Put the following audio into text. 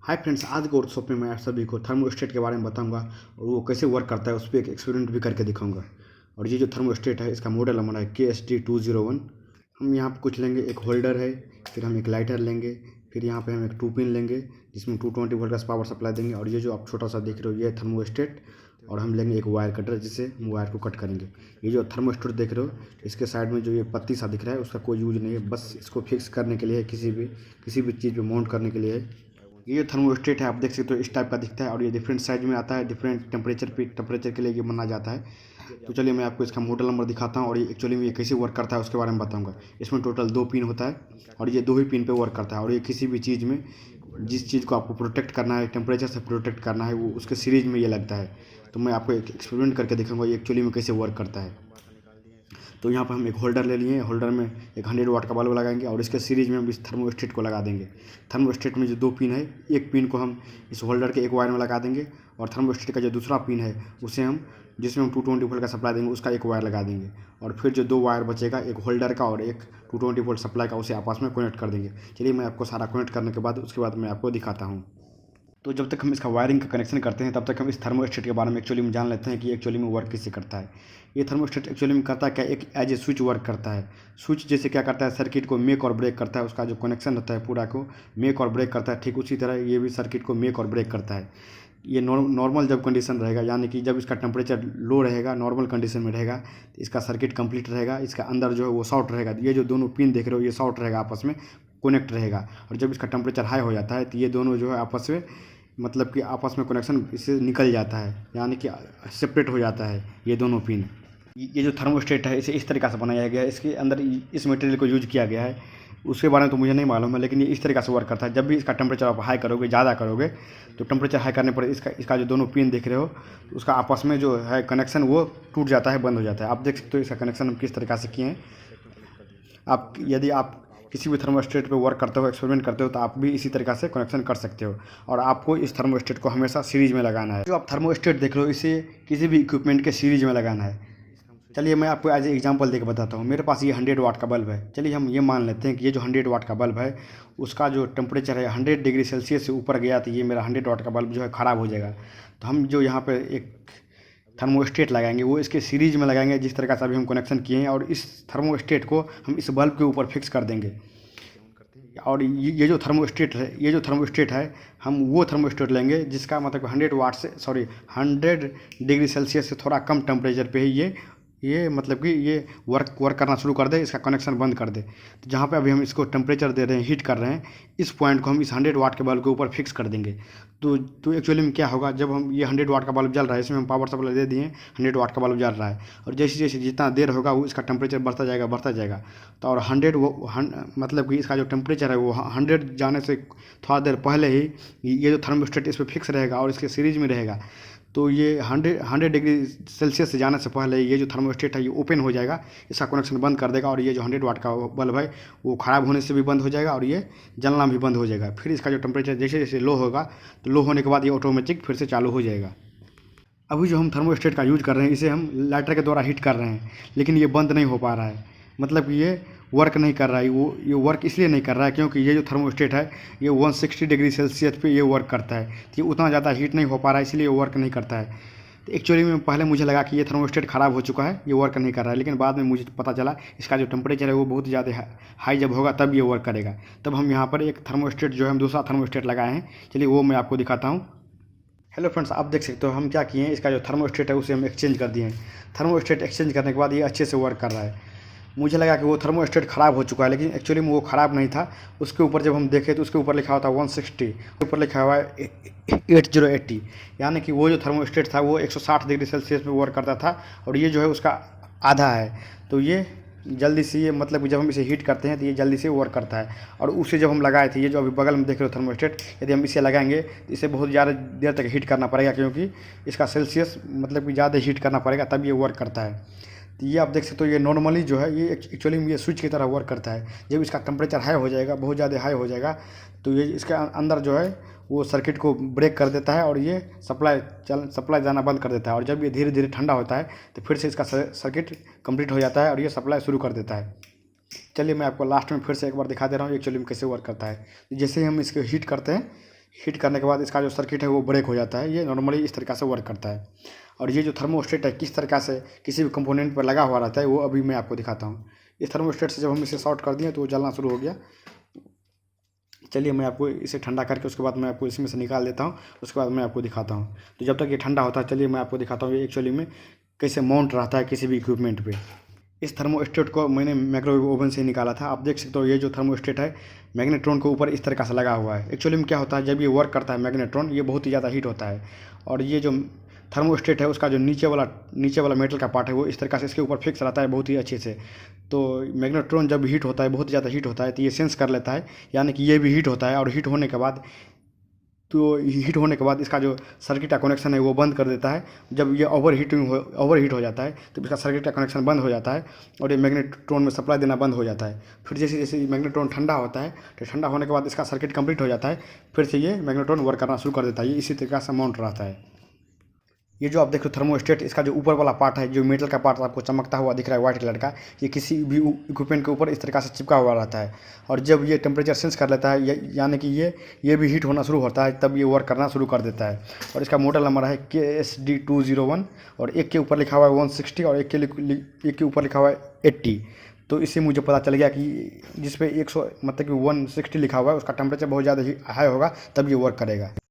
Hi friends, आज के workshop में मैं आप सभी को थर्मोस्टेट के बारे में बताऊंगा और वो कैसे वर्क करता है उस पर एक एक्सपेरिमेंट भी करके दिखाऊंगा। और ये जो थर्मोस्टेट है इसका मॉडल नंबर है KST201। हम यहाँ पे कुछ लेंगे, एक होल्डर है, फिर हम एक लाइटर लेंगे, फिर यहाँ पे हम एक 2 पिन लेंगे जिसमें 220 वोल्ट का पावर सप्लाई देंगे। और ये जो आप छोटा सा देख रहे हो ये है थर्मोस्टेट। और हम लेंगे एक वायर कटर जिससे हम वायर को कट करेंगे। ये जो थर्मोस्टेट देख रहे हो इसके साइड में जो ये पत्ती सा दिख रहा है उसका कोई यूज नहीं है, बस इसको फिक्स करने के लिए है, किसी भी चीज़ पे माउंट करने के लिए है। ये जो थर्मोस्टेट है आप देख सकते हो इस टाइप का दिखता है और ये डिफरेंट साइज में आता है, डिफरेंट टेम्परेचर के लिए ये बना जाता है। तो चलिए मैं आपको इसका मॉडल नंबर दिखाता हूँ और ये एक्चुअली में ये कैसे वर्क करता है उसके बारे में बताऊंगा। इसमें टोटल 2 पिन होता है और ये 2 ही पिन पे वर्क करता है। और ये किसी भी चीज़ में जिस चीज़ को आपको प्रोटेक्ट करना है, टेम्परेचर से प्रोटेक्ट करना है, वो उसके सीरीज में ये लगता है। तो मैं आपको एक एक्सपेरिमेंट करके दिखाऊंगा ये एक्चुअली में कैसे वर्क करता है। तो यहाँ पर हम एक होल्डर ले लिए, होल्डर में एक 100 वाट का बल्ब लगाएंगे और इसके सीरीज में हम इस थर्मोस्टेट को लगा देंगे। थर्मोस्टेट में जो 2 पिन है, एक पिन को हम इस होल्डर के एक वायर में लगा देंगे और थर्मोस्टेट का जो दूसरा पिन है उसे हम जिसमें हम 220 वोल्ट का सप्लाई देंगे उसका एक वायर लगा देंगे। और फिर जो 2 वायर बचेगा, एक होल्डर का और एक 220 वोल्ट सप्लाई का, उसे आपस में कनेक्ट कर देंगे। चलिए मैं आपको सारा कनेक्ट करने के बाद उसके बाद मैं आपको दिखाता हूँ। तो जब तक हम इसका वायरिंग का कनेक्शन करते हैं तब तक हम इस थर्मोस्टेट के बारे में एक्चुअली में जान लेते हैं कि एक्चुअली में वर्क कैसे करता है। ये थर्मोस्टेट एक्चुअली में करता है क्या, एक एज ए स्विच वर्क करता है। स्विच जैसे क्या करता है, सर्किट को मेक और ब्रेक करता है, उसका जो कनेक्शन होता है पूरा को मेक और ब्रेक करता है। ठीक उसी तरह ये भी सर्किट को मेक और ब्रेक करता है। ये नॉर्मल जब कंडीशन रहेगा, यानी कि जब इसका टेम्परेचर लो रहेगा, नॉर्मल कंडीशन में रहेगा, तो इसका सर्किट कंप्लीट रहेगा, इसका अंदर जो है वो शॉर्ट रहेगा। ये जो दोनों पिन देख रहे हो ये शॉर्ट रहेगा, आपस में कनेक्ट रहेगा। और जब इसका टेम्परेचर हाई हो जाता है तो ये दोनों जो है आपस में मतलब कि आपस में कनेक्शन इससे निकल जाता है, यानी कि सेपरेट हो जाता है ये दोनों पिन। ये जो थर्मोस्टेट है इसे इस तरीक़ा से बनाया गया है, इसके अंदर इस मटेरियल को यूज किया गया है। उसके बारे में तो मुझे नहीं मालूम है, लेकिन ये इस तरीक़ा से वर्क करता है। जब भी इसका टेम्परेचर आप हाई करोगे, ज़्यादा करोगे, तो टेम्परेचर हाई करने पर इसका जो दोनों पिन देख रहे हो उसका आपस में जो है कनेक्शन वो टूट जाता है, बंद हो जाता है। आप देख सकते हो इसका कनेक्शन हम किस तरीक़ा से किए हैं। यदि आप किसी भी थर्मोस्टेट पे वर्क करते हो, एक्सपेरिमेंट करते हो, तो आप भी इसी तरीक़ा से कनेक्शन कर सकते हो। और आपको इस थर्मोस्टेट को हमेशा सीरीज में लगाना है। जो आप थर्मोस्टेट देख रहे हो इसे किसी भी इक्विपमेंट के सीरीज में लगाना है। चलिए मैं आपको एज ए एग्जांपल देकर बताता हूँ। मेरे पास ये 100 वाट का बल्ब है। चलिए हम ये मान लेते हैं कि ये जो 100 वाट का बल्ब है उसका जो टेम्परेचर है 100 डिग्री सेल्सियस से ऊपर गया तो ये मेरा 100 वाट का बल्ब जो है ख़राब हो जाएगा। तो हम जो यहाँ पे एक थर्मोस्टेट लगाएंगे वो इसके सीरीज में लगाएंगे जिस तरह से अभी हम कनेक्शन किए हैं, और इस थर्मोस्टेट को हम इस बल्ब के ऊपर फिक्स कर देंगे। और ये जो थर्मोस्टेट है हम वो थर्मोस्टेट लेंगे जिसका मतलब 100 डिग्री सेल्सियस से थोड़ा कम टेम्परेचर पे ही ये मतलब कि ये वर्क करना शुरू कर दे, इसका कनेक्शन बंद कर दे। तो जहाँ पे अभी हम इसको टेम्परेचर दे रहे हैं, हीट कर रहे हैं, इस पॉइंट को हम इस 100 वाट के बल्ब के ऊपर फिक्स कर देंगे। तो एक्चुअली में क्या होगा, जब हम ये 100 वाट का बल्ब जल रहा है, इसमें हम पावर सप्लाई दे दिए, 100 वाट का बल्ब जल रहा है, और जैसे जैसे जितना देर होगा वो इसका टेम्परेचर बढ़ता जाएगा। तो और 100 मतलब कि इसका जो टेम्परेचर है वो 100 जाने से थोड़ा देर पहले ही ये जो थर्मोस्टेट इस पर फिक्स रहेगा और इसके सीरीज में रहेगा। तो ये 100 डिग्री सेल्सियस से जाने से पहले ये जो थर्मोस्टेट है ये ओपन हो जाएगा, इसका कनेक्शन बंद कर देगा, और ये जो 100 वाट का बल्ब है वो ख़राब होने से भी बंद हो जाएगा और ये जलना भी बंद हो जाएगा। फिर इसका जो टेम्परेचर जैसे जैसे लो होगा तो लो होने के बाद ये ऑटोमेटिक फिर से चालू हो जाएगा। अभी जो हम थर्मोस्टेट का यूज कर रहे हैं इसे हम लाइटर के द्वारा हीट कर रहे हैं, लेकिन ये बंद नहीं हो पा रहा है, मतलब कि ये वर्क नहीं कर रहा है। ये वर्क इसलिए नहीं कर रहा है क्योंकि ये जो थर्मोस्टेट है ये 160 डिग्री सेल्सियस पे ये वर्क करता है, तो ये उतना ज़्यादा हीट नहीं हो पा रहा है, इसलिए ये वर्क नहीं करता है। तो एक्चुअली में पहले मुझे लगा कि ये थर्मोस्टेट ख़राब हो चुका है, ये वर्क नहीं कर रहा है, लेकिन बाद में मुझे पता चला इसका जो टेम्परेचर है वो बहुत ज़्यादा हाई जब होगा तब ये वर्क करेगा। तब हम यहाँ पर एक थर्मोस्टेट जो है हम दूसरा थर्मोस्टेट लगाए हैं, चलिए वो मैं आपको दिखाता हूँ। हेलो फ्रेंड्स, आप देख सकते हो हम क्या किए हैं, इसका जो थर्मोस्टेट है उसे हम एक्सचेंज कर दिए हैं। थर्मोस्टेट एक्सचेंज करने के बाद ये अच्छे से वर्क कर रहा है। मुझे लगा कि वो थर्मोस्टेट ख़राब हो चुका है, लेकिन एक्चुअली में वो ख़राब नहीं था। उसके ऊपर जब हम देखें तो उसके ऊपर लिखा हुआ था 160, ऊपर लिखा हुआ है 80, यानी कि वो जो थर्मोस्टेट था वो 160 डिग्री सेल्सियस में वर्क करता था, और ये जो है उसका आधा है। तो ये जल्दी से, ये मतलब कि जब हम इसे हीट करते हैं तो ये जल्दी से वर्क करता है। और उसे जब हम लगाए थे, ये जो अभी बगल में देख रहे हो थर्मोस्टेट, यदि हम इसे लगाएंगे तो इसे बहुत ज़्यादा देर तक हीट करना पड़ेगा, क्योंकि इसका सेल्सियस मतलब कि ज़्यादा हीट करना पड़ेगा तब ये वर्क करता है। तो ये आप देख सकते हो ये नॉर्मली जो है ये एक्चुअली में ये स्विच की तरह वर्क करता है। जब इसका टेम्परेचर हाई हो जाएगा, बहुत ज़्यादा हाई हो जाएगा, तो ये इसके अंदर जो है वो सर्किट को ब्रेक कर देता है और ये सप्लाई जाना बंद कर देता है। और जब ये धीरे धीरे ठंडा होता है तो फिर से इसका सर्किट कंप्लीट हो जाता है और ये सप्लाई शुरू कर देता है। चलिए मैं आपको लास्ट में फिर से एक बार दिखा दे रहा हूँ एक्चुअली में कैसे वर्क करता है। जैसे ही हम इसको हीट करते हैं, हीट करने के बाद इसका जो सर्किट है वो ब्रेक हो जाता है। ये नॉर्मली इस तरीक़ा से वर्क करता है। और ये जो थर्मोस्टेट है किस तरीक़ा से किसी भी कंपोनेंट पर लगा हुआ रहता है वो अभी मैं आपको दिखाता हूँ। इस थर्मोस्टेट से जब हम इसे शॉर्ट कर दिए तो वो जलना शुरू हो गया। चलिए मैं आपको इसे ठंडा करके उसके बाद मैं आपको इसमें से निकाल देता हूँ, उसके बाद मैं आपको दिखाता हूँ। तो जब तक ये ठंडा होता है चलिए मैं आपको दिखाता हूँ ये एक्चुअली में कैसे माउंट रहता है किसी भी इक्विपमेंट पे। इस थर्मोस्टेट को मैंने माइक्रोवेव ओवन से निकाला था। आप देख सकते हो ये जो थर्मोस्टेट है मैग्नेट्रॉन के ऊपर इस तरीक़ा से लगा हुआ है। एक्चुअली में क्या होता है जब ये वर्क करता है मैग्नेट्रॉन ये बहुत ही ज़्यादा हीट होता है और ये जो थर्मोस्टेट है उसका जो नीचे वाला मेटल का पार्ट है वो इस तरीक़ा से इसके ऊपर फिक्स रहता है बहुत ही अच्छे से। तो मैग्नेट्रॉन जब हीट होता है बहुत ज़्यादा हीट होता है तो ये सेंस कर लेता है, यानी कि ये भी हीट होता है और हीट होने के बाद इसका जो सर्किट का कनेक्शन है वो बंद कर देता है। जब ये ओवर हीट हो जाता है तो इसका सर्किट का कनेक्शन बंद हो जाता है और ये मैग्नेट्रॉन में सप्लाई देना बंद हो जाता है। फिर जैसे जैसे मैग्नेट्रॉन ठंडा होता है तो ठंडा होने के बाद इसका सर्किट कंप्लीट हो जाता है, फिर से ये मैग्नेट्रॉन वर्क करना शुरू कर देता है। ये इसी तरीक़ा से माउंट रहता है। ये जो आप देख रहे हो थर्मोस्टेट इसका जो ऊपर वाला पार्ट है जो मेटल का पार्ट आपको चमकता हुआ दिख रहा है व्हाइट कलर का, ये किसी भी इक्विपमेंट के ऊपर इस तरीक़ा से चिपका हुआ रहता है। और जब ये टेम्परेचर सेंस कर लेता है यानी कि ये भी हीट होना शुरू होता है तब ये वर्क करना शुरू कर देता है। और इसका मॉडल नंबर है KSD201 और एक के ऊपर लिखा हुआ है 160 और एक के ऊपर लिखा हुआ है 80। तो इससे मुझे पता चल गया कि जिस पे 100 मतलब कि 160 लिखा हुआ है उसका टेम्परेचर बहुत ज़्यादा हाई होगा तब ये वर्क करेगा।